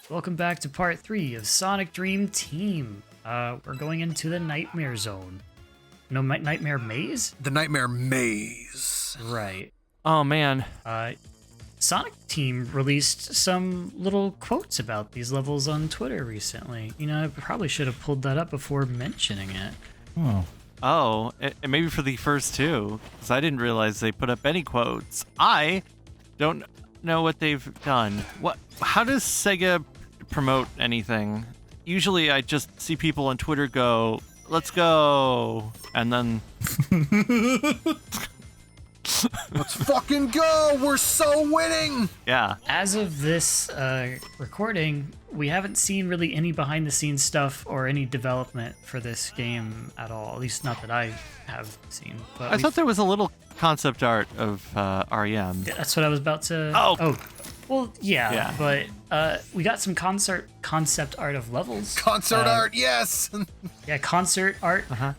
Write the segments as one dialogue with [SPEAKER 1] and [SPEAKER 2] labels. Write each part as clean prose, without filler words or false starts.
[SPEAKER 1] Welcome back to part 3 of Sonic Dream Team. We're going into the Nightmare Zone. No, Nightmare Maze?
[SPEAKER 2] The Nightmare Maze.
[SPEAKER 1] Right.
[SPEAKER 3] Oh, man.
[SPEAKER 1] Sonic Team released some little quotes about these levels on Twitter recently. You know, I probably should have pulled that up before mentioning it.
[SPEAKER 3] Oh, and maybe for the first two, because I didn't realize they put up any quotes. I don't know what they've done. How does Sega promote anything? Usually I just see people on Twitter go, "Let's go," and then
[SPEAKER 2] Let's fucking go! We're so winning!
[SPEAKER 3] yeah.
[SPEAKER 1] As of this recording, we haven't seen really any behind-the-scenes stuff or any development for this game at all. At least not that I have seen. But
[SPEAKER 3] I thought there was a little concept art of REM.
[SPEAKER 1] that's what I was about to...
[SPEAKER 3] Oh.
[SPEAKER 1] Well, yeah.
[SPEAKER 3] Yeah.
[SPEAKER 1] But we got some concept art of levels.
[SPEAKER 2] Concert art, yes!
[SPEAKER 1] Yeah, concert art.
[SPEAKER 3] Uh-huh.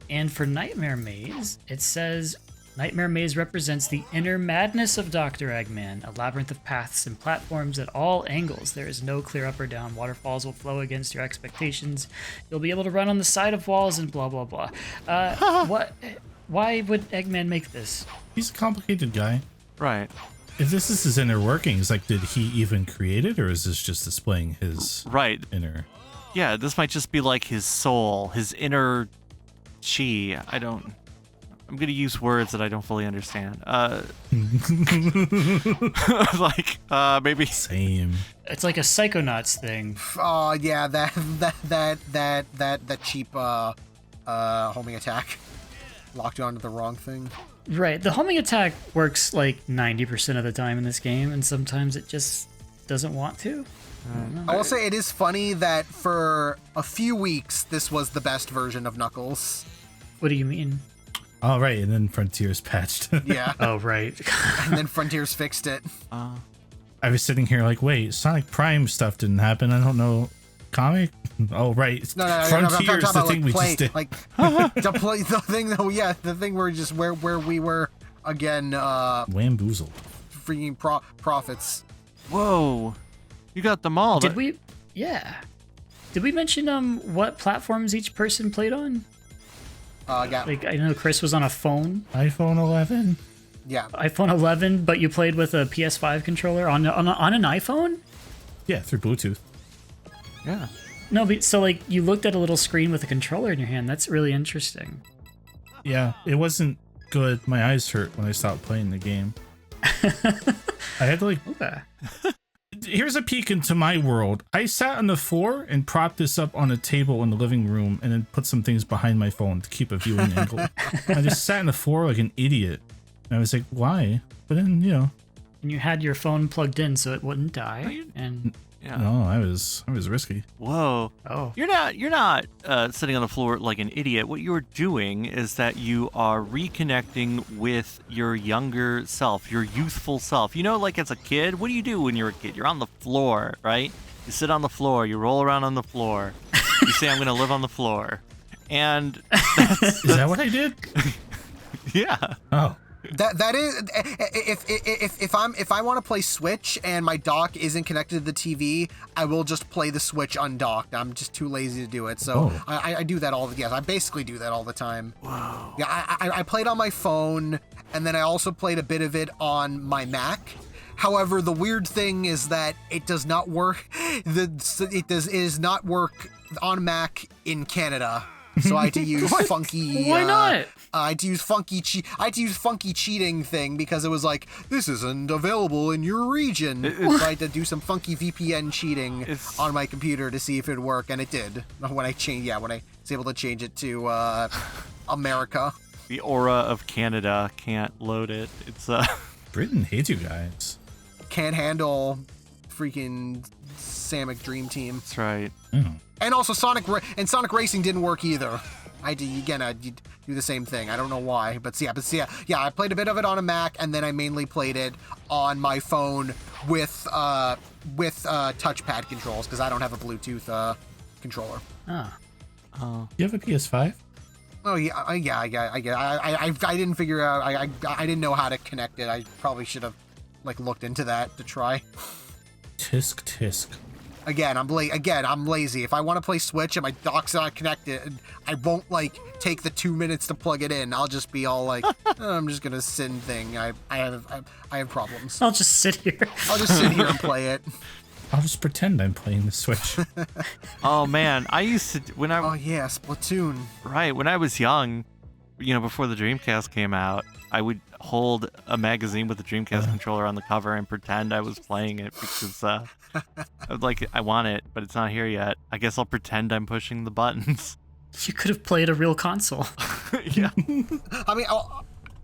[SPEAKER 1] And for Nightmare Maze, it says... Nightmare Maze represents the inner madness of Dr. Eggman, a labyrinth of paths and platforms at all angles. There is no clear up or down. Waterfalls will flow against your expectations. You'll be able to run on the side of walls and blah, blah, blah. Why would Eggman make this?
[SPEAKER 4] He's a complicated guy.
[SPEAKER 3] Right.
[SPEAKER 4] If this is his inner workings, like, did he even create it, or is this just displaying his
[SPEAKER 3] Right.
[SPEAKER 4] inner?
[SPEAKER 3] Yeah, this might just be like his soul, his inner chi. I'm going to use words that I don't fully understand. Maybe.
[SPEAKER 4] Same.
[SPEAKER 1] It's like a Psychonauts thing.
[SPEAKER 2] Oh, yeah, that cheap, homing attack. Locked you onto the wrong thing.
[SPEAKER 1] Right, the homing attack works like 90% of the time in this game, and sometimes it just doesn't want to.
[SPEAKER 2] I will say it is funny that for a few weeks, this was the best version of Knuckles.
[SPEAKER 1] What do you mean?
[SPEAKER 4] All right, and then Frontiers patched.
[SPEAKER 2] Yeah,
[SPEAKER 1] Oh, right.
[SPEAKER 2] and then Frontiers fixed it.
[SPEAKER 4] I was sitting here like, wait, Sonic Prime stuff didn't happen. I don't know. Comic? Oh, right.
[SPEAKER 2] No, I'm
[SPEAKER 4] Frontiers,
[SPEAKER 2] talking
[SPEAKER 4] the
[SPEAKER 2] about,
[SPEAKER 4] thing we just did.
[SPEAKER 2] like to play the thing. Though, yeah, the thing where we were again,
[SPEAKER 4] Wamboozled.
[SPEAKER 2] freaking profits.
[SPEAKER 3] Whoa. You got them all.
[SPEAKER 1] Did we? Yeah. Did we mention what platforms each person played on?
[SPEAKER 2] Yeah,
[SPEAKER 1] Like, I know Chris was on a phone,
[SPEAKER 4] iPhone 11?
[SPEAKER 2] yeah.
[SPEAKER 1] iPhone 11, but you played with a PS5 controller on an iPhone?
[SPEAKER 4] Yeah, through Bluetooth.
[SPEAKER 3] Yeah.
[SPEAKER 1] No, but so like you looked at a little screen with a controller in your hand. That's really interesting.
[SPEAKER 4] Yeah, it wasn't good. My eyes hurt when I stopped playing the game. I had to like...
[SPEAKER 1] Okay.
[SPEAKER 4] Here's a peek into my world. I sat on the floor and propped this up on a table in the living room and then put some things behind my phone to keep a viewing angle. I just sat on the floor like an idiot. And I was like, why? But then,
[SPEAKER 1] And you had your phone plugged in so it wouldn't die. And
[SPEAKER 3] Yeah.
[SPEAKER 4] no, I was risky.
[SPEAKER 3] Whoa.
[SPEAKER 1] oh,
[SPEAKER 3] You're not sitting on the floor like an idiot. What you're doing is that you are reconnecting with your younger self, your youthful self. You know, like as a kid, what do you do when you're a kid? You're on the floor, right? You sit on the floor, you roll around on the floor. You say, I'm going to live on the floor. And
[SPEAKER 4] Is that what I did?
[SPEAKER 3] yeah.
[SPEAKER 4] Oh.
[SPEAKER 2] That is if I want to play Switch and my dock isn't connected to the TV, I will just play the Switch undocked. I'm just too lazy to do it, so
[SPEAKER 4] Oh.
[SPEAKER 2] I do that I basically do that all the time.
[SPEAKER 3] Whoa.
[SPEAKER 2] Yeah, I played on my phone, and then I also played a bit of it on my Mac. However, the weird thing is that it does not work. It does not work on Mac in Canada. So I had to use funky.
[SPEAKER 1] why not?
[SPEAKER 2] I had to use funky cheating thing because it was like, this isn't available in your region. So I had to do some funky VPN cheating on my computer to see if it would work, and it did. When I was able to change it to America.
[SPEAKER 3] The aura of Canada can't load it. It's
[SPEAKER 4] Britain hates you guys.
[SPEAKER 2] Can't handle freaking Samic Dream Team.
[SPEAKER 3] That's right.
[SPEAKER 4] Oh.
[SPEAKER 2] And also Sonic Racing didn't work either. I do the same thing. I don't know why, but yeah, I played a bit of it on a Mac, and then I mainly played it on my phone with touchpad controls because I don't have a Bluetooth controller.
[SPEAKER 1] oh.
[SPEAKER 4] You have a PS5?
[SPEAKER 2] Oh yeah, I didn't figure out. I didn't know how to connect it. I probably should have looked into that to try.
[SPEAKER 4] Tisk tisk.
[SPEAKER 2] Again, I'm lazy. If I want to play Switch and my dock's not connected, I won't like take the 2 minutes to plug it in. I'll just be all like, "Oh, I'm just gonna sin thing. I have problems.
[SPEAKER 1] I'll just sit here.
[SPEAKER 2] I'll just sit here and play it.
[SPEAKER 4] I'll just pretend I'm playing the Switch.
[SPEAKER 3] Oh man, I used to when I
[SPEAKER 2] Oh yeah, Splatoon.
[SPEAKER 3] right when I was young, before the Dreamcast came out, I would hold a magazine with the Dreamcast controller on the cover and pretend I was playing it because I was like, I want it, but it's not here yet. I guess I'll pretend I'm pushing the buttons.
[SPEAKER 1] You could have played a real console.
[SPEAKER 3] Yeah.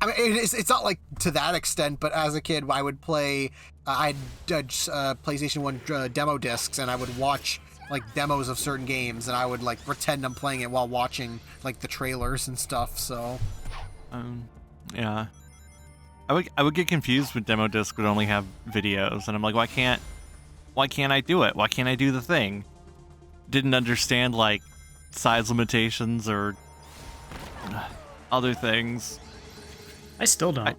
[SPEAKER 2] It's not like to that extent, but as a kid, I would play. I had PlayStation 1 demo discs, and I would watch like demos of certain games, and I would like pretend I'm playing it while watching like the trailers and stuff. So,
[SPEAKER 3] Yeah. I would get confused when demo disc would only have videos, and I'm like, why can't I do it? Why can't I do the thing? Didn't understand like size limitations or other things.
[SPEAKER 1] I still don't.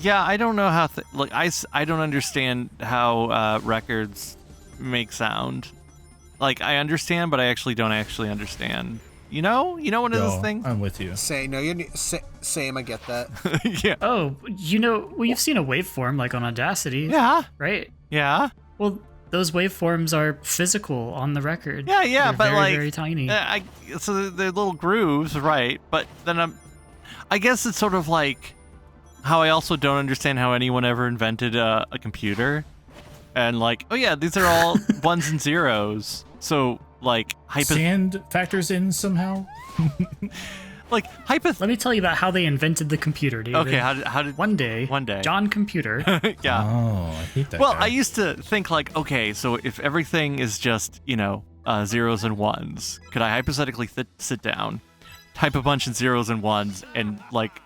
[SPEAKER 3] Yeah, I don't know how I don't understand how records make sound. Like I understand, but I actually don't actually understand. One of those
[SPEAKER 4] Yo,
[SPEAKER 3] things.
[SPEAKER 4] I'm with you.
[SPEAKER 2] same. I get that.
[SPEAKER 3] Yeah.
[SPEAKER 1] Oh, you've seen a waveform like on Audacity,
[SPEAKER 3] Yeah.
[SPEAKER 1] right?
[SPEAKER 3] Yeah.
[SPEAKER 1] Well, those waveforms are physical on the record.
[SPEAKER 3] Yeah.
[SPEAKER 1] They're
[SPEAKER 3] but
[SPEAKER 1] very,
[SPEAKER 3] like,
[SPEAKER 1] very tiny.
[SPEAKER 3] So they're little grooves, right? But then I guess it's sort of like how I also don't understand how anyone ever invented a computer, and like, oh yeah, these are all ones and zeros. So like
[SPEAKER 4] Sand factors in somehow.
[SPEAKER 1] Let me tell you about how they invented the computer, David.
[SPEAKER 3] Okay, how did
[SPEAKER 1] One day,
[SPEAKER 3] John
[SPEAKER 1] Computer.
[SPEAKER 3] yeah.
[SPEAKER 4] Oh, I hate that
[SPEAKER 3] Well,
[SPEAKER 4] guy.
[SPEAKER 3] I used to think like, okay, so if everything is just, zeros and ones, could I hypothetically sit down, type a bunch of zeros and ones, and like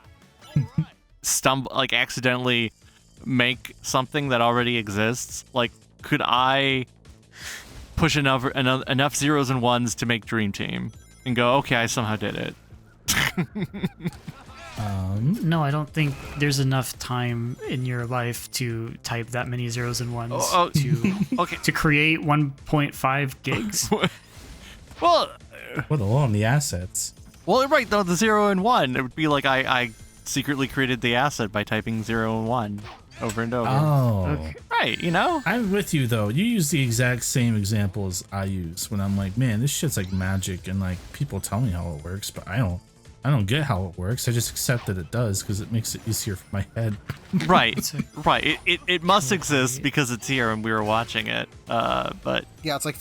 [SPEAKER 3] accidentally make something that already exists? Like, could I push enough zeros and ones to make Dream Team and go, okay, I somehow did it?
[SPEAKER 1] No, I don't think there's enough time in your life to type that many zeros and ones to
[SPEAKER 3] Okay.
[SPEAKER 1] to create 1.5 gigs.
[SPEAKER 3] Well,
[SPEAKER 4] Let alone the assets.
[SPEAKER 3] right, though, the 0 and 1, it would be like I secretly created the asset by typing 0 and 1 over and over.
[SPEAKER 4] Oh.
[SPEAKER 1] Okay.
[SPEAKER 3] Right,
[SPEAKER 4] I'm with you though. You use the exact same examples I use when I'm like, man, this shit's like magic, and like people tell me how it works, but I don't get how it works. I just accept that it does because it makes it easier for my head.
[SPEAKER 3] Right, right. It must exist because it's here and we were watching it. But
[SPEAKER 2] Yeah, it's like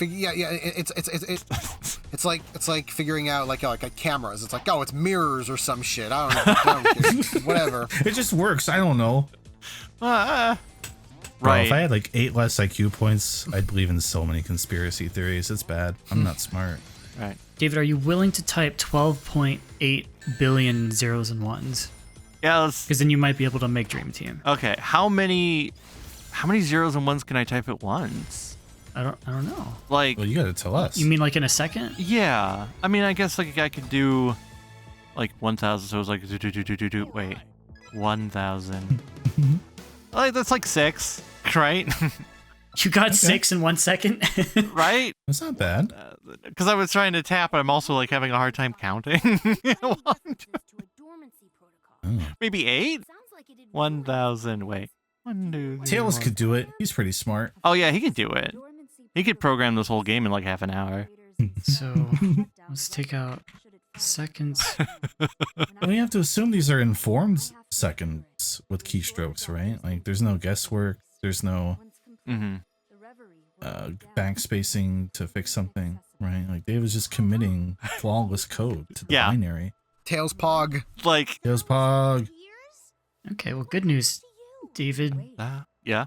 [SPEAKER 2] it's like figuring out like cameras. It's like, oh, it's mirrors or some shit. I don't know. Whatever.
[SPEAKER 4] It just works. I don't know. Bro,
[SPEAKER 3] right.
[SPEAKER 4] if I had like 8 less IQ points, I'd believe in so many conspiracy theories. It's bad. I'm not smart.
[SPEAKER 3] Right.
[SPEAKER 1] David, are you willing to type 12.8 billion zeros and ones?
[SPEAKER 3] Yeah. Let's,
[SPEAKER 1] Because then you might be able to make Dream Team.
[SPEAKER 3] okay. How many zeros and ones can I type at once?
[SPEAKER 1] I don't know.
[SPEAKER 3] Like,
[SPEAKER 4] Well, you gotta tell us.
[SPEAKER 1] You mean like in a second?
[SPEAKER 3] yeah. I mean, I guess like I could do like 1,000. So it was like wait, 1,000. Like that's like 6, right?
[SPEAKER 1] You got 6 in 1 second?
[SPEAKER 3] Right?
[SPEAKER 4] That's not bad.
[SPEAKER 3] Because I was trying to tap, but I'm also like having a hard time counting. Maybe 8? 1,000. Wait. 1, 2, 3,
[SPEAKER 4] Tails
[SPEAKER 3] 4.
[SPEAKER 4] could do it. He's pretty smart.
[SPEAKER 3] Oh yeah, he could do it. He could program this whole game in like half an hour.
[SPEAKER 1] So let's take out seconds.
[SPEAKER 4] We have to assume these are informed seconds with keystrokes, right? Like, there's no guesswork. There's no
[SPEAKER 3] Mm-hmm.
[SPEAKER 4] backspacing to fix something, right? Like, Dave was just committing flawless code to the
[SPEAKER 3] Yeah.
[SPEAKER 4] binary.
[SPEAKER 2] Tails Pog.
[SPEAKER 3] Like,
[SPEAKER 4] Tails Pog.
[SPEAKER 1] Okay, well, good news, David.
[SPEAKER 3] yeah.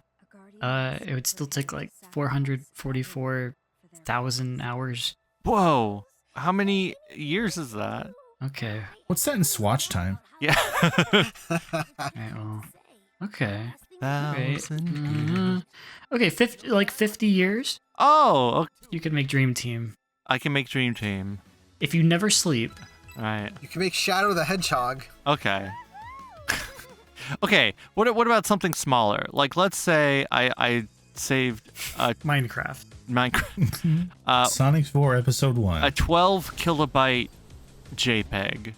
[SPEAKER 1] It would still take like 444,000 hours.
[SPEAKER 3] Whoa. How many years is that?
[SPEAKER 1] Okay.
[SPEAKER 4] What's that in Swatch time?
[SPEAKER 3] Yeah.
[SPEAKER 1] Alright, well. Okay. Great.
[SPEAKER 3] 1,000
[SPEAKER 1] Mhm. Okay, 50 years,
[SPEAKER 3] Oh, okay.
[SPEAKER 1] you could make Dream Team.
[SPEAKER 3] I can make Dream Team.
[SPEAKER 1] If you never sleep.
[SPEAKER 3] Right.
[SPEAKER 2] You can make Shadow the Hedgehog.
[SPEAKER 3] Okay. Okay. What about something smaller? Like, let's say I saved a
[SPEAKER 1] Minecraft.
[SPEAKER 3] Minecraft,
[SPEAKER 4] Sonic 4 Episode 1.
[SPEAKER 3] a 12 kilobyte JPEG.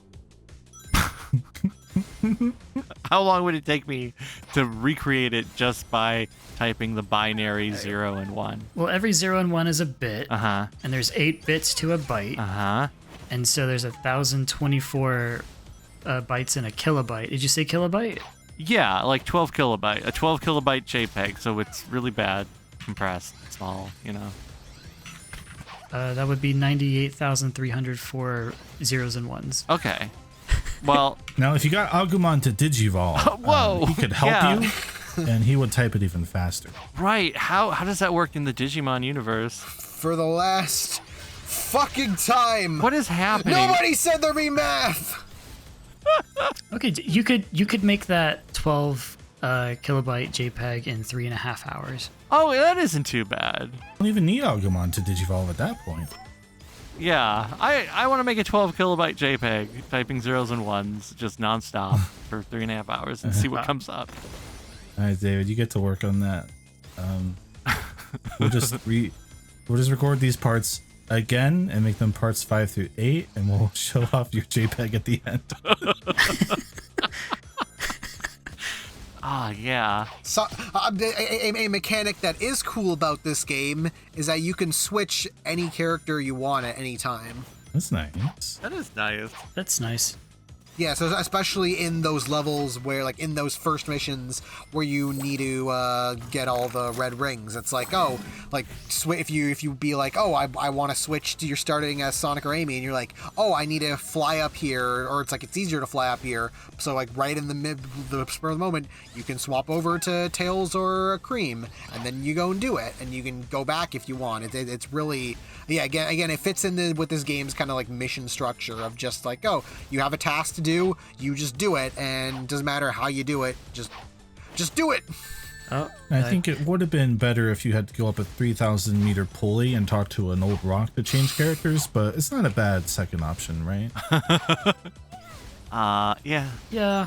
[SPEAKER 3] How long would it take me to recreate it just by typing the binary 0 and 1?
[SPEAKER 1] Well, every 0 and 1 is a bit,
[SPEAKER 3] Uh-huh.
[SPEAKER 1] and there's 8 bits to a byte,
[SPEAKER 3] Uh-huh.
[SPEAKER 1] and so there's 1,024 bytes in a kilobyte. Did you say kilobyte?
[SPEAKER 3] Yeah, like 12 kilobyte. A 12 kilobyte JPEG, so it's really bad, compressed, small, you know.
[SPEAKER 1] That would be 98,304 zeros and ones.
[SPEAKER 3] Okay. Well,
[SPEAKER 4] Now, if you got Agumon to Digivolve,
[SPEAKER 3] Whoa,
[SPEAKER 4] he could help
[SPEAKER 3] yeah.
[SPEAKER 4] you, and he would type it even faster.
[SPEAKER 3] right. How does that work in the Digimon universe?
[SPEAKER 2] For the last fucking time.
[SPEAKER 3] What is happening?
[SPEAKER 2] Nobody said there'd be math.
[SPEAKER 1] Okay, you could make that 12 kilobyte JPEG in 3.5 hours.
[SPEAKER 3] Oh, that isn't too bad.
[SPEAKER 4] You don't even need Agumon to Digivolve at that point.
[SPEAKER 3] Yeah, I want to make a 12 kilobyte JPEG, typing zeros and ones just nonstop for 3.5 hours and see what comes up.
[SPEAKER 4] All right, David, you get to work on that. We'll just record these parts again and make them parts 5 through 8, and we'll show off your JPEG at the end.
[SPEAKER 3] Ah, yeah.
[SPEAKER 2] So, a mechanic that is cool about this game is that you can switch any character you want at any time.
[SPEAKER 4] That's nice.
[SPEAKER 3] That is nice.
[SPEAKER 1] That's nice.
[SPEAKER 2] Yeah, so especially in those levels where, like, in those first missions where you need to get all the red rings, it's like, oh, like, if you be like, oh, I want to switch to, you're starting as Sonic or Amy, and you're like, oh, I need to fly up here, or it's like it's easier to fly up here, so like right in the spur of the moment, you can swap over to Tails or Cream, and then you go and do it, and you can go back if you want. It's really, yeah, again, it fits in with this game's kind of like mission structure of just like, oh, you have a task to do, you just do it, and doesn't matter how you do it, just do it.
[SPEAKER 1] Oh,
[SPEAKER 4] I think it would have been better if you had to go up a 3,000 meter pulley and talk to an old rock to change characters, but it's not a bad second option, right?
[SPEAKER 3] Yeah.
[SPEAKER 1] yeah.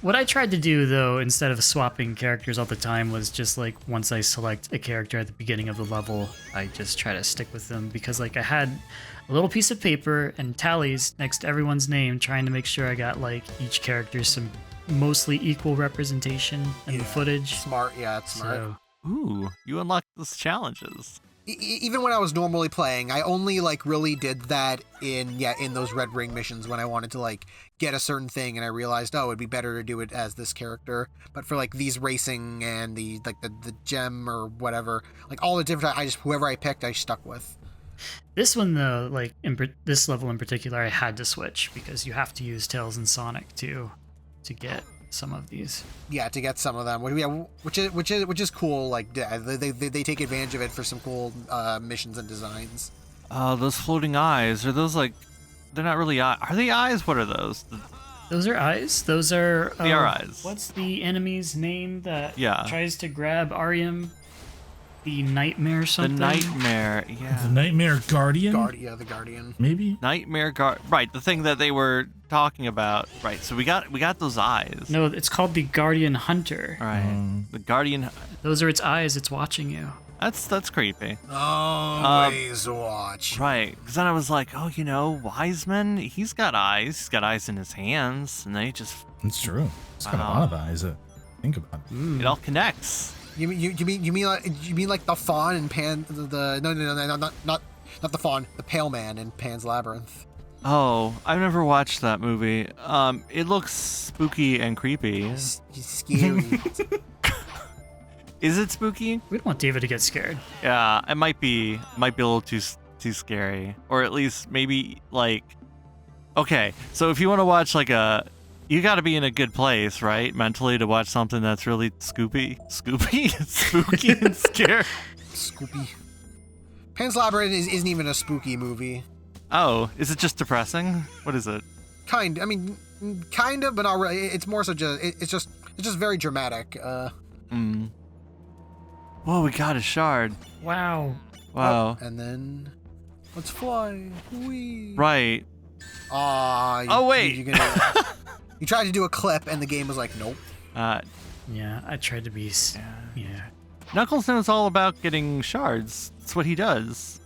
[SPEAKER 1] What I tried to do though, instead of swapping characters all the time, was just like once I select a character at the beginning of the level, I just try to stick with them, because like I had a little piece of paper and tallies next to everyone's name, trying to make sure I got like each character some mostly equal representation in the footage.
[SPEAKER 2] Smart, yeah, it's smart.
[SPEAKER 1] So,
[SPEAKER 3] Ooh, you unlocked those challenges.
[SPEAKER 2] Even when I was normally playing, I only like really did that in those red ring missions when I wanted to like get a certain thing, and I realized, oh, it'd be better to do it as this character. But for like these racing and the gem or whatever, like all the different, whoever I picked, I stuck with.
[SPEAKER 1] this one though, like this level in particular, I had to switch because you have to use Tails and Sonic to get some of these.
[SPEAKER 2] Yeah, to get some of them, which is cool. Like they take advantage of it for some cool missions and designs.
[SPEAKER 3] Those floating eyes, are those like, they're not really eyes. Are they eyes? What are those?
[SPEAKER 1] Those are eyes. Those are
[SPEAKER 3] They are eyes.
[SPEAKER 1] What's the enemy's name that
[SPEAKER 3] Yeah.
[SPEAKER 1] tries to grab Arium? The Nightmare
[SPEAKER 3] The
[SPEAKER 1] something?
[SPEAKER 3] Nightmare,
[SPEAKER 4] The
[SPEAKER 3] yeah.
[SPEAKER 4] Nightmare Guardian?
[SPEAKER 2] The Guardian.
[SPEAKER 4] Maybe?
[SPEAKER 3] Nightmare guard, right? The thing that they were talking about, right? So we got those eyes.
[SPEAKER 1] No, it's called the Guardian Hunter.
[SPEAKER 3] All right, the Guardian.
[SPEAKER 1] Those are its eyes. It's watching you.
[SPEAKER 3] That's creepy,
[SPEAKER 2] Always watch.
[SPEAKER 3] right? Because then I was like, oh, Wiseman, he's got eyes. He's got eyes in his hands, and they just
[SPEAKER 4] It's true. It's got a lot of eyes. Think about it.
[SPEAKER 3] it all connects.
[SPEAKER 2] You mean like the fawn and Pan no not the fawn, the Pale Man in Pan's Labyrinth.
[SPEAKER 3] Oh, I've never watched that movie. It looks spooky and creepy.
[SPEAKER 2] He's scary.
[SPEAKER 3] Is it spooky?
[SPEAKER 1] We don't want David to get scared.
[SPEAKER 3] Yeah, it might be a little too scary, or at least maybe like. Okay, so if you want to watch like you got to be in a good place, right, mentally, to watch something that's really spooky and scary.
[SPEAKER 2] Scoopy. Pan's Labyrinth isn't even a spooky movie.
[SPEAKER 3] Oh, is it just depressing? What is it?
[SPEAKER 2] Kind of, but not really. It's more so it's just very dramatic.
[SPEAKER 3] Whoa, we got a shard.
[SPEAKER 1] Wow.
[SPEAKER 3] Wow.
[SPEAKER 2] And then let's fly. Whee.
[SPEAKER 3] Right.
[SPEAKER 2] Oh
[SPEAKER 3] wait.
[SPEAKER 2] You tried to do a clip, and the game was like, nope.
[SPEAKER 1] Yeah, I tried to be. Yeah.
[SPEAKER 3] Knuckles knows all about getting shards. That's what he does.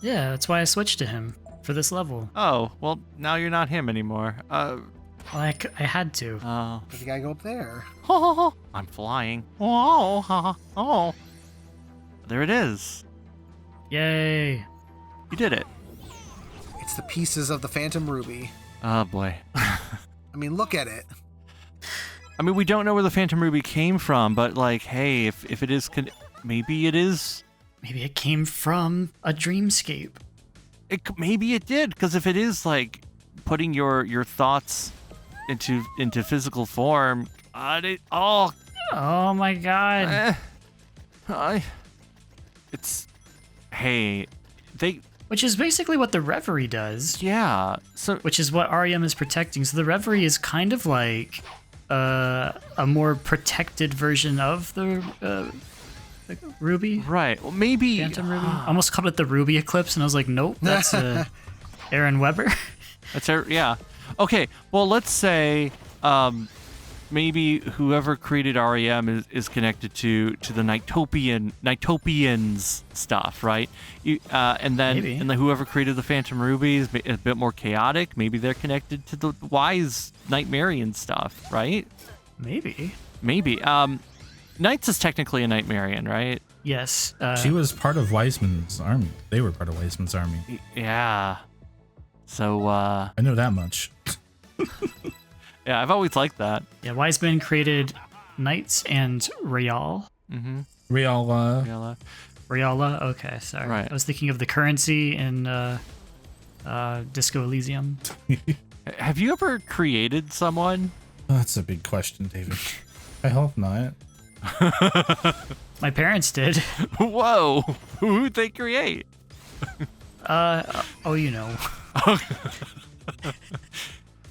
[SPEAKER 1] Yeah, that's why I switched to him for this level.
[SPEAKER 3] Oh, well, now you're not him anymore.
[SPEAKER 1] Well, I had to.
[SPEAKER 3] Oh.
[SPEAKER 2] You gotta go up there.
[SPEAKER 3] I'm flying. Oh. There it is.
[SPEAKER 1] Yay.
[SPEAKER 3] You did it.
[SPEAKER 2] It's the pieces of the Phantom Ruby.
[SPEAKER 3] Oh, boy.
[SPEAKER 2] I mean, look at it.
[SPEAKER 3] I mean, we don't know where the Phantom Ruby came from, but, like, hey, if it is... maybe it is...
[SPEAKER 1] Maybe it came from a dreamscape.
[SPEAKER 3] Maybe it did, because if it is, like, putting your thoughts into physical form...
[SPEAKER 1] Oh my god.
[SPEAKER 3] It's... Hey, they...
[SPEAKER 1] Which is basically what the Reverie does.
[SPEAKER 3] Yeah, so...
[SPEAKER 1] Which is what REM is protecting. So the Reverie is kind of like a more protected version of the Ruby.
[SPEAKER 3] Right, well, maybe...
[SPEAKER 1] Phantom Ruby. I almost called it the Ruby Eclipse, and I was like, nope, that's Aaron Weber.
[SPEAKER 3] Yeah. Okay, well, let's say maybe whoever created REM is connected to the Nighttopians stuff, right? And then whoever created the Phantom Ruby is a bit more chaotic. Maybe they're connected to the Wise Nightmarian stuff, right?
[SPEAKER 1] Maybe.
[SPEAKER 3] Knights is technically a Nightmarian, right?
[SPEAKER 1] Yes.
[SPEAKER 4] She was part of Wiseman's army. They were part of Wiseman's army.
[SPEAKER 3] Yeah. So,
[SPEAKER 4] I know that much.
[SPEAKER 3] yeah, I've always liked that.
[SPEAKER 1] Yeah, Wiseman created Knights and Real.
[SPEAKER 3] Mm-hmm.
[SPEAKER 4] Riala.
[SPEAKER 1] Riala? Okay, sorry.
[SPEAKER 3] Right.
[SPEAKER 1] I was thinking of the currency in Disco Elysium.
[SPEAKER 3] Have you ever created someone?
[SPEAKER 4] Oh, that's a big question, David. I hope not.
[SPEAKER 1] My parents did.
[SPEAKER 3] Whoa! Who'd they create?
[SPEAKER 1] Oh, you know.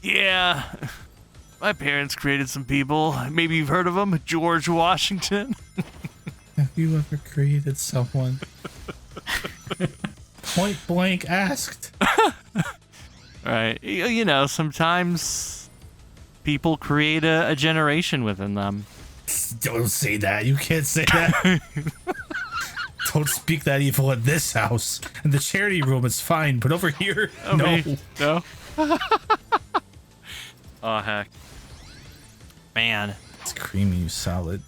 [SPEAKER 3] Yeah. My parents created some people. Maybe you've heard of them. George Washington.
[SPEAKER 4] Have you ever created someone? Point blank asked.
[SPEAKER 3] Right. You know, sometimes people create a generation within them.
[SPEAKER 4] Don't say that. You can't say that. Don't speak that evil in this house. In the charity room, it's fine, but over here, no.
[SPEAKER 3] No? Oh, heck. Man.
[SPEAKER 4] It's creamy, you solid.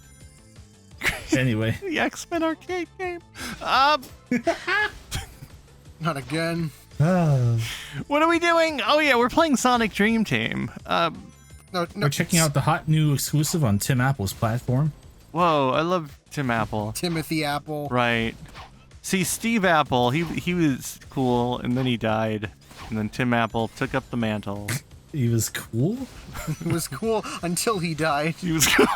[SPEAKER 4] Anyway.
[SPEAKER 3] The X-Men arcade game.
[SPEAKER 2] Not again.
[SPEAKER 3] What are we doing? Oh, yeah, we're playing Sonic Dream Team.
[SPEAKER 2] No,
[SPEAKER 4] We're checking out the hot new exclusive on Tim Apple's platform.
[SPEAKER 3] Whoa, I love Tim Apple.
[SPEAKER 2] Timothy Apple.
[SPEAKER 3] Right. See, Steve Apple, he was cool, and then he died. And then Tim Apple took up the mantle.
[SPEAKER 4] He was cool?
[SPEAKER 2] It was cool until he died.
[SPEAKER 3] He was cool.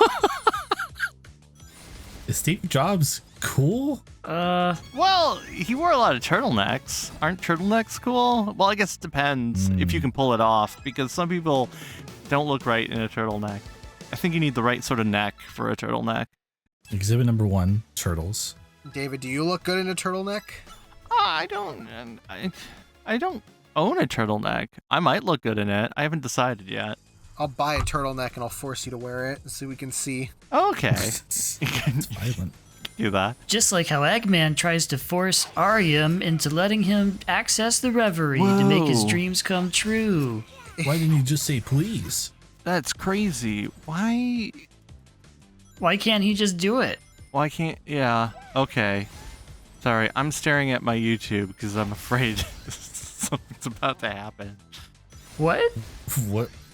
[SPEAKER 4] Is Steve Jobs cool?
[SPEAKER 3] Well, he wore a lot of turtlenecks. Aren't turtlenecks cool? Well, I guess it depends if you can pull it off, because some people don't look right in a turtleneck. I think you need the right sort of neck for a turtleneck.
[SPEAKER 4] Exhibit number 1, turtles.
[SPEAKER 2] David, do you look good in a turtleneck?
[SPEAKER 3] I don't own a turtleneck. I might look good in it. I haven't decided yet.
[SPEAKER 2] I'll buy a turtleneck and I'll force you to wear it so we can see.
[SPEAKER 3] Okay.
[SPEAKER 4] It's violent.
[SPEAKER 3] Do that.
[SPEAKER 1] Just like how Eggman tries to force Arium into letting him access the Reverie to make his
[SPEAKER 3] Whoa.
[SPEAKER 1] dreams come true.
[SPEAKER 4] Why didn't you just say please?
[SPEAKER 3] That's crazy. Why
[SPEAKER 1] Can't he just do it?
[SPEAKER 3] can't... Yeah. Okay. Sorry, I'm staring at my YouTube because I'm afraid something's about to happen.
[SPEAKER 1] What?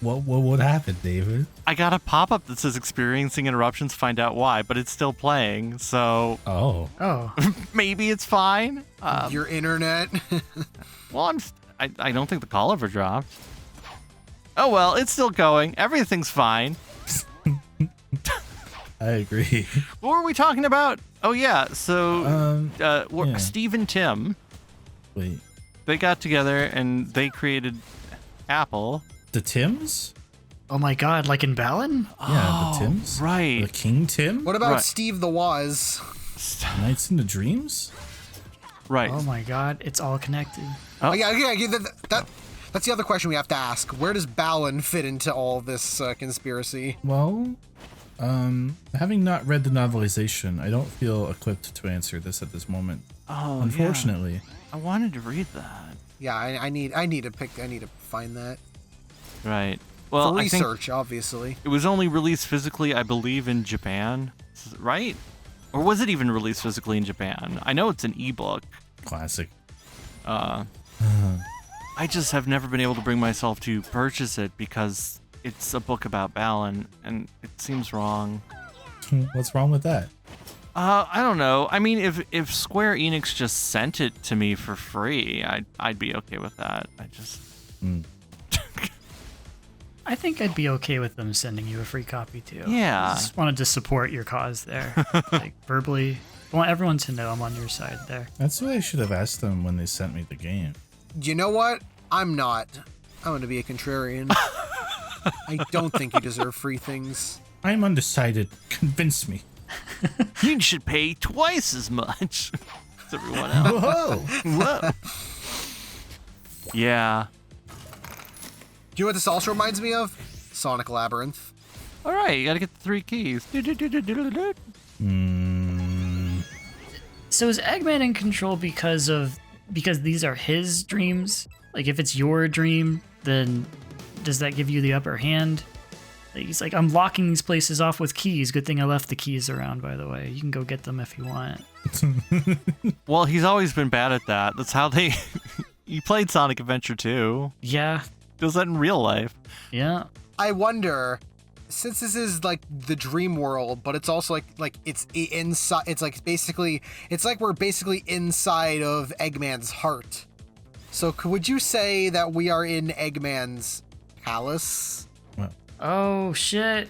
[SPEAKER 4] What happened, David?
[SPEAKER 3] I got a pop-up that says experiencing interruptions, find out why, but it's still playing, so
[SPEAKER 4] Oh.
[SPEAKER 1] Oh.
[SPEAKER 3] maybe it's fine.
[SPEAKER 2] Your internet.
[SPEAKER 3] Well, I don't think the call ever dropped. Oh well, it's still going. Everything's fine.
[SPEAKER 4] I agree.
[SPEAKER 3] What were we talking about? Oh yeah, so
[SPEAKER 4] yeah.
[SPEAKER 3] Steve and Tim,
[SPEAKER 4] Wait.
[SPEAKER 3] they got together and they created Apple.
[SPEAKER 4] The Tims?
[SPEAKER 1] Oh my god, like in Balan?
[SPEAKER 4] Yeah, the Tims.
[SPEAKER 3] Right.
[SPEAKER 4] The King Tim?
[SPEAKER 2] What about
[SPEAKER 3] Right.
[SPEAKER 2] Steve the Waz?
[SPEAKER 4] Nights into Dreams?
[SPEAKER 3] Right.
[SPEAKER 1] Oh my god, it's all connected.
[SPEAKER 2] Oh, yeah, that's the other question we have to ask. Where does Balin fit into all this conspiracy?
[SPEAKER 4] Well, Having not read the novelization, I don't feel equipped to answer this at this moment.
[SPEAKER 3] Oh,
[SPEAKER 4] Unfortunately.
[SPEAKER 3] yeah. I wanted to read that.
[SPEAKER 2] Yeah, I need to find that
[SPEAKER 3] Right. Well,
[SPEAKER 2] for
[SPEAKER 3] I think
[SPEAKER 2] research, obviously.
[SPEAKER 3] it was only released physically, I believe, in Japan, right? Or was it even released physically in Japan? I know it's an ebook.
[SPEAKER 4] Classic.
[SPEAKER 3] I just have never been able to bring myself to purchase it because it's a book about Balan, and it seems wrong.
[SPEAKER 4] What's wrong with that?
[SPEAKER 3] I don't know. I mean, if Square Enix just sent it to me for free, I'd be okay with that.
[SPEAKER 1] I think I'd be okay with them sending you a free copy too.
[SPEAKER 3] Yeah.
[SPEAKER 1] I just wanted to support your cause there, like verbally. I want everyone to know I'm on your side there.
[SPEAKER 4] That's what I should have asked them when they sent me the game.
[SPEAKER 2] You know what? I'm not. I'm going to be a contrarian. I don't think you deserve free things.
[SPEAKER 4] I'm undecided. Convince me.
[SPEAKER 3] You should pay twice as much as everyone else.
[SPEAKER 4] Whoa!
[SPEAKER 3] Whoa. Yeah.
[SPEAKER 2] Do you know what this also reminds me of? Sonic Labyrinth.
[SPEAKER 3] All right, you gotta get the 3 keys.
[SPEAKER 1] So is Eggman in control because these are his dreams? Like if it's your dream, then does that give you the upper hand? Like he's like, I'm locking these places off with keys. Good thing I left the keys around, by the way. You can go get them if you want.
[SPEAKER 3] Well, he's always been bad at that. That's how they. You played Sonic Adventure 2.
[SPEAKER 1] Yeah,
[SPEAKER 3] Does that in real life?
[SPEAKER 1] yeah.
[SPEAKER 2] I wonder, since this is like the dream world, but it's also like it's inside. It's like basically, it's like we're basically inside of Eggman's heart. So would you say that we are in Eggman's palace?
[SPEAKER 1] Oh shit.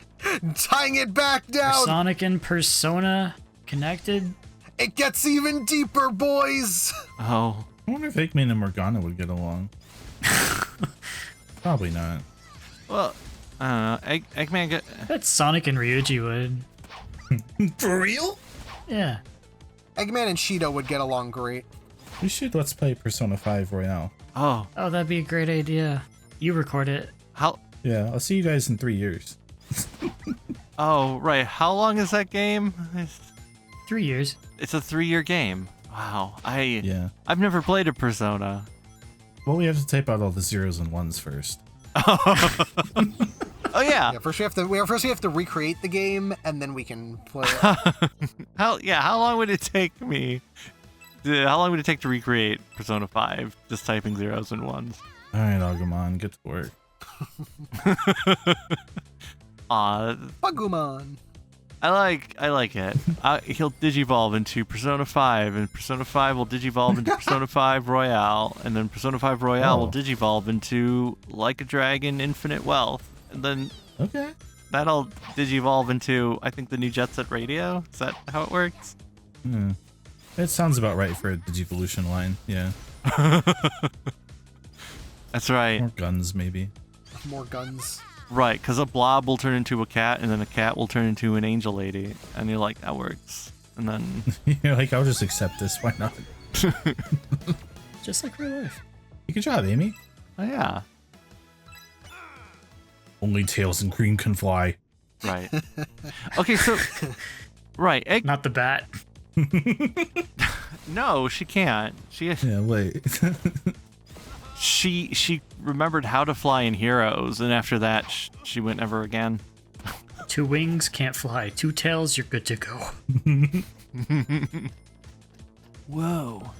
[SPEAKER 2] Tying it back
[SPEAKER 1] Are
[SPEAKER 2] down.
[SPEAKER 1] Sonic and Persona connected?
[SPEAKER 2] It gets even deeper, boys.
[SPEAKER 3] Oh.
[SPEAKER 4] I wonder if Eggman and Morgana would get along. Probably not.
[SPEAKER 3] Well, I don't know. Eggman got.
[SPEAKER 1] I bet Sonic and Ryuji would.
[SPEAKER 4] For real?
[SPEAKER 1] Yeah.
[SPEAKER 2] Eggman and Shido would get along great.
[SPEAKER 4] We should let's play Persona 5 Royale.
[SPEAKER 3] Oh.
[SPEAKER 1] Oh, that'd be a great idea. You record it.
[SPEAKER 3] How.
[SPEAKER 4] Yeah, I'll see you guys in 3 years.
[SPEAKER 3] Oh, right. How long is that game?
[SPEAKER 1] 3 years.
[SPEAKER 3] It's a 3-year game. Wow.
[SPEAKER 4] Yeah.
[SPEAKER 3] I've never played a Persona.
[SPEAKER 4] Well, we have to type out all the zeros and ones first.
[SPEAKER 3] Oh yeah.
[SPEAKER 2] Yeah, first we have to recreate the game, and then we can play it.
[SPEAKER 3] How long would it take me? How long would it take to recreate Persona 5? Just typing zeros and ones.
[SPEAKER 4] All right, Agumon, get to work.
[SPEAKER 2] Pagumon.
[SPEAKER 3] I like it. He'll digivolve into Persona 5, and Persona 5 will digivolve into Persona 5 Royale, and then Persona 5 Royale will digivolve into Like a Dragon Infinite Wealth, and then
[SPEAKER 4] Okay.
[SPEAKER 3] that'll digivolve into, I think, the new Jet Set Radio. Is that how it works?
[SPEAKER 4] Yeah. It sounds about right for a Digivolution line. Yeah.
[SPEAKER 3] That's right.
[SPEAKER 4] More guns, maybe.
[SPEAKER 2] More guns.
[SPEAKER 3] Right, because a blob will turn into a cat, and then a cat will turn into an angel lady, and you're like, that works. And then,
[SPEAKER 4] You're like, I'll just accept this. Why not?
[SPEAKER 1] Just like real life.
[SPEAKER 4] Good job, Amy.
[SPEAKER 3] oh yeah,
[SPEAKER 4] Only Tails and Cream can fly.
[SPEAKER 3] right. Okay, so, right,
[SPEAKER 1] Not the bat.
[SPEAKER 3] no, she can't.
[SPEAKER 4] Yeah, wait.
[SPEAKER 3] She remembered how to fly in Heroes, and after that, she went never again.
[SPEAKER 1] 2 wings, can't fly. 2 tails, you're good to go.
[SPEAKER 3] Whoa.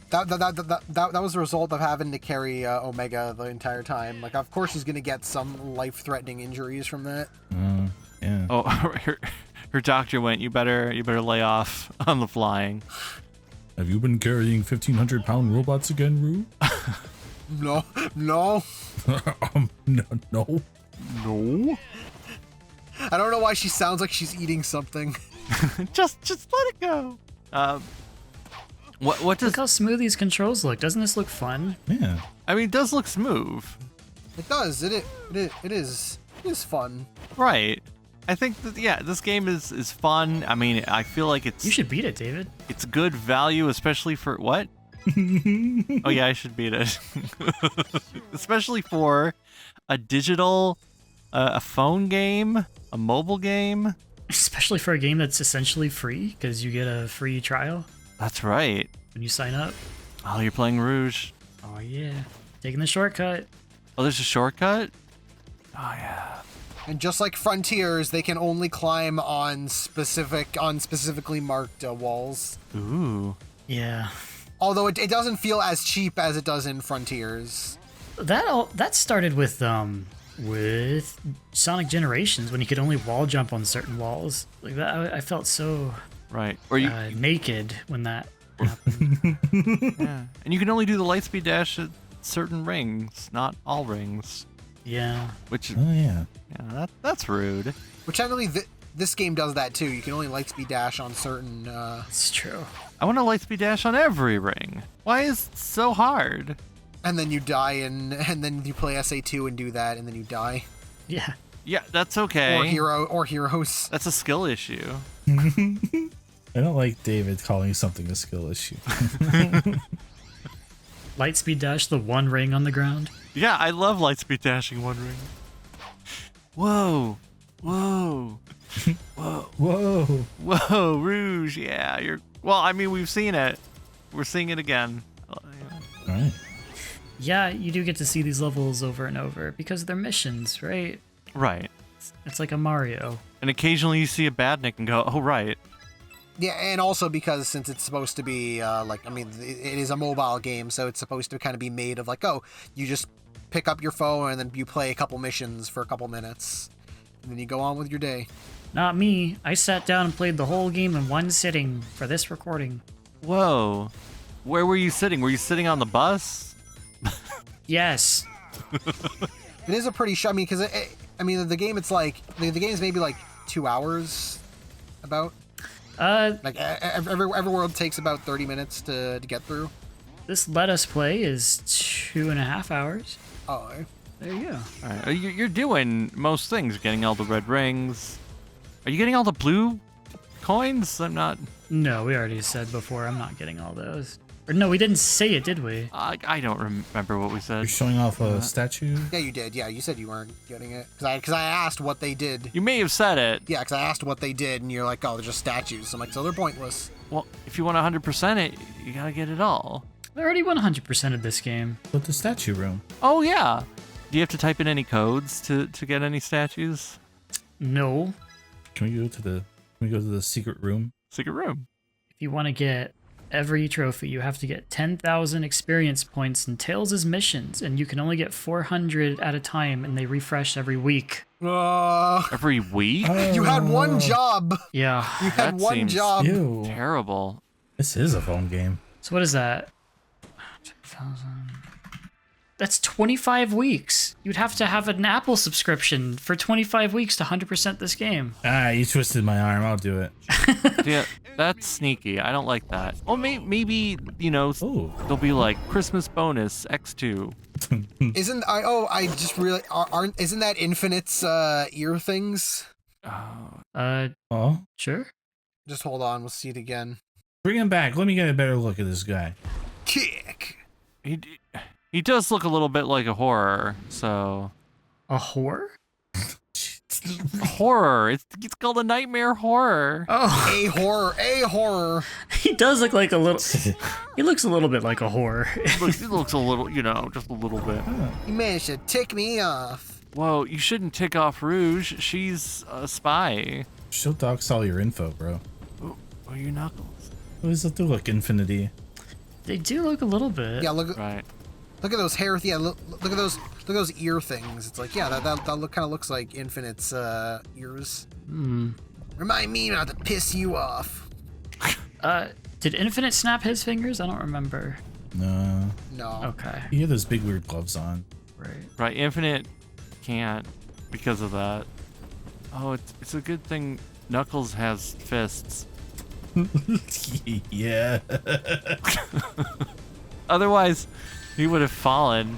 [SPEAKER 2] That was the result of having to carry Omega the entire time. Like, of course, she's gonna get some life-threatening injuries from that.
[SPEAKER 4] Yeah.
[SPEAKER 3] Oh, her doctor went, you better lay off on the flying.
[SPEAKER 4] Have you been carrying 1,500-pound robots again, Rue?
[SPEAKER 2] No.
[SPEAKER 4] No.
[SPEAKER 3] No.
[SPEAKER 2] I don't know why she sounds like she's eating something.
[SPEAKER 3] just let it go. What does?
[SPEAKER 1] Look how smooth these controls look. Doesn't this look fun?
[SPEAKER 4] Yeah.
[SPEAKER 3] I mean, it does look smooth.
[SPEAKER 2] It does. It is fun.
[SPEAKER 3] Right. I think that, yeah, this game is fun. I mean, I feel like
[SPEAKER 1] You should beat it, David.
[SPEAKER 3] it's good value, especially for what? Oh yeah, I should beat it. Especially for a digital, a phone game, a mobile game.
[SPEAKER 1] Especially for a game that's essentially free, because you get a free trial
[SPEAKER 3] That's right.
[SPEAKER 1] when you sign up.
[SPEAKER 3] Oh, you're playing Rouge.
[SPEAKER 1] Oh yeah, taking the shortcut.
[SPEAKER 3] Oh, there's a shortcut? Oh, yeah.
[SPEAKER 2] And just like Frontiers, they can only climb on specifically marked walls.
[SPEAKER 3] Ooh.
[SPEAKER 1] Yeah,
[SPEAKER 2] Although it doesn't feel as cheap as it does in Frontiers.
[SPEAKER 1] that started with Sonic Generations when you could only wall jump on certain walls. Like that, I felt so
[SPEAKER 3] Right. Or you,
[SPEAKER 1] naked when that happened.
[SPEAKER 3] yeah. And you can only do the lightspeed dash at certain rings, not all rings.
[SPEAKER 1] Yeah,
[SPEAKER 3] Which,
[SPEAKER 4] Oh yeah.
[SPEAKER 3] yeah, that's rude.
[SPEAKER 2] Which technically this game does that too. You can only lightspeed dash on certain.
[SPEAKER 1] it's true.
[SPEAKER 3] I want a lightspeed dash on every ring. Why is it so hard?
[SPEAKER 2] And then you die, and then you play SA2 and do that, and then you die.
[SPEAKER 1] Yeah,
[SPEAKER 3] Yeah, that's okay.
[SPEAKER 2] Or heroes.
[SPEAKER 3] That's a skill issue.
[SPEAKER 4] I don't like David calling something a skill issue.
[SPEAKER 1] lightspeed dash the one ring on the ground.
[SPEAKER 3] Yeah, I love lightspeed dashing one ring. Whoa. Whoa.
[SPEAKER 4] Whoa.
[SPEAKER 3] Whoa, Rouge. Yeah, you're. Well, I mean, we've seen it. We're seeing it again.
[SPEAKER 4] All right.
[SPEAKER 1] Yeah, you do get to see these levels over and over because they're missions, right?
[SPEAKER 3] Right.
[SPEAKER 1] It's like a Mario.
[SPEAKER 3] And occasionally you see a badnik and go, oh, right.
[SPEAKER 2] Yeah, and also because since it's supposed to be it is a mobile game, so it's supposed to kind of be made of like, oh, you just pick up your phone and then you play a couple missions for a couple minutes, and then you go on with your day.
[SPEAKER 1] Not me. I sat down and played the whole game in one sitting for this recording.
[SPEAKER 3] Whoa. Where were you sitting? Were you sitting on the bus?
[SPEAKER 1] Yes.
[SPEAKER 2] It is a pretty I mean, because the game, it's like the game is maybe like 2 hours, about. Like every world takes about 30 minutes to get through.
[SPEAKER 1] This Let Us Play is 2.5 hours.
[SPEAKER 2] Oh,
[SPEAKER 1] There you go.
[SPEAKER 3] All right. You're doing most things. You're getting all the red rings. Are you getting all the blue coins? I'm not.
[SPEAKER 1] No, we already said before I'm not getting all those. Or no, we didn't say it, did we?
[SPEAKER 3] I don't remember what we said.
[SPEAKER 4] You're showing off a statue.
[SPEAKER 2] yeah, you did. Yeah, you said you weren't getting it because I asked what they did.
[SPEAKER 3] You may have said it.
[SPEAKER 2] Yeah, because I asked what they did, and you're like, oh, they're just statues. I'm like, so they're pointless.
[SPEAKER 3] Well, if you want 100% it, you gotta get it all.
[SPEAKER 1] I already 100%ed this game.
[SPEAKER 4] But the statue room.
[SPEAKER 3] Oh yeah. Do you have to type in any codes to get any statues?
[SPEAKER 1] No.
[SPEAKER 4] Can we go to the secret room?
[SPEAKER 3] Secret room.
[SPEAKER 1] If you want to get every trophy, you have to get 10,000 experience points in Tails' missions, and you can only get 400 at a time, and they refresh every week.
[SPEAKER 3] Every week?
[SPEAKER 2] You had one job.
[SPEAKER 1] Yeah.
[SPEAKER 2] You had
[SPEAKER 3] That
[SPEAKER 2] one
[SPEAKER 3] seems-
[SPEAKER 2] job.
[SPEAKER 4] Ew.
[SPEAKER 3] Terrible.
[SPEAKER 4] This is a phone game.
[SPEAKER 1] So what is that? 10,000. That's 25 weeks. You'd have to have an Apple subscription for 25 weeks to 100% this game.
[SPEAKER 4] Ah, you twisted my arm. I'll do it.
[SPEAKER 3] Yeah, that's sneaky. I don't like that. Well, maybe
[SPEAKER 4] Ooh.
[SPEAKER 3] they'll be like Christmas bonus X2.
[SPEAKER 2] Isn't that Infinite's ear things?
[SPEAKER 4] Oh,
[SPEAKER 1] Sure.
[SPEAKER 2] Just hold on, we'll see it again.
[SPEAKER 4] bring him back. Let me get a better look at this guy.
[SPEAKER 2] Kick.
[SPEAKER 3] He does look a little bit like a horror. So
[SPEAKER 1] A whore?
[SPEAKER 3] horror. It's called a nightmare horror.
[SPEAKER 1] Oh,
[SPEAKER 2] A horror.
[SPEAKER 1] he does look like a little... He looks a little bit like a whore.
[SPEAKER 3] He looks a little, just a little bit.
[SPEAKER 2] You managed to tick me off.
[SPEAKER 3] Whoa, you shouldn't tick off Rouge. She's a spy.
[SPEAKER 4] She'll dox all your info, bro.
[SPEAKER 3] Oh, your knuckles.
[SPEAKER 4] What does it do? Look, Infinity.
[SPEAKER 1] They do look a little bit.
[SPEAKER 2] Yeah, look
[SPEAKER 3] Right.
[SPEAKER 2] at those hair. Yeah, look at those ear things. It's like, yeah, that look kind of looks like Infinite's ears. Remind me not to piss you off.
[SPEAKER 1] Did Infinite snap his fingers? I don't remember.
[SPEAKER 4] No.
[SPEAKER 2] No.
[SPEAKER 1] Okay.
[SPEAKER 4] He had those big weird gloves on.
[SPEAKER 1] Right.
[SPEAKER 3] Right. Infinite can't because of that. Oh, it's a good thing Knuckles has fists.
[SPEAKER 4] Yeah.
[SPEAKER 3] Otherwise, he would have fallen.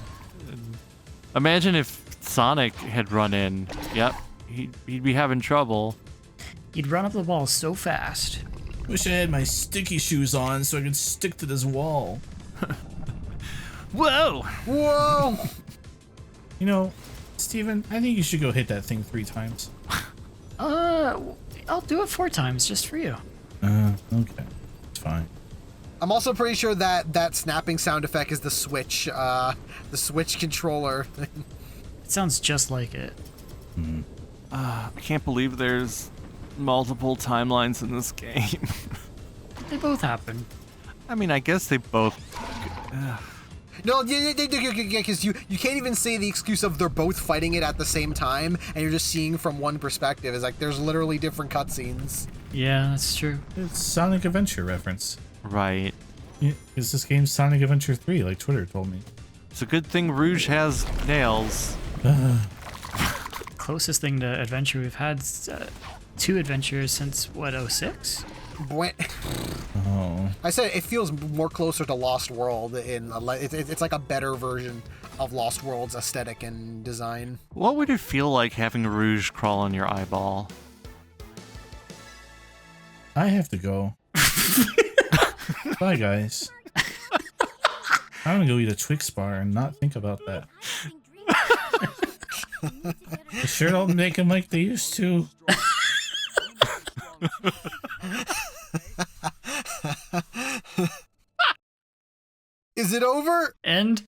[SPEAKER 3] Imagine if Sonic had run in. Yep, he'd be having trouble.
[SPEAKER 1] He'd run up the wall so fast.
[SPEAKER 4] Wish I had my sticky shoes on so I could stick to this wall.
[SPEAKER 3] Whoa!
[SPEAKER 2] Whoa.
[SPEAKER 4] You know, Steven, I think you should go hit that thing 3 times.
[SPEAKER 1] I'll do it 4 times just for you.
[SPEAKER 4] Okay. It's fine.
[SPEAKER 2] I'm also pretty sure that that snapping sound effect is the Switch controller.
[SPEAKER 1] It sounds just like it.
[SPEAKER 3] I can't believe there's multiple timelines in this game.
[SPEAKER 1] They both happen.
[SPEAKER 3] I mean, I guess they both.
[SPEAKER 2] No, because you can't even say the excuse of they're both fighting it at the same time, and you're just seeing from one perspective. It's like there's literally different cutscenes.
[SPEAKER 1] Yeah, that's true.
[SPEAKER 4] It's Sonic Adventure reference.
[SPEAKER 3] Right.
[SPEAKER 4] Yeah, it's this game's Sonic Adventure 3, like Twitter told me.
[SPEAKER 3] It's a good thing Rouge has nails.
[SPEAKER 1] Closest thing to adventure we've had 2 adventures since, what, 06?
[SPEAKER 4] Oh.
[SPEAKER 2] I said it feels more closer to Lost World. It's like a better version of Lost World's aesthetic and design.
[SPEAKER 3] What would it feel like having Rouge crawl on your eyeball?
[SPEAKER 4] I have to go. Bye, guys. I'm gonna go eat a Twix bar and not think about that. They sure don't make them like they used to.
[SPEAKER 2] Is it over?
[SPEAKER 1] And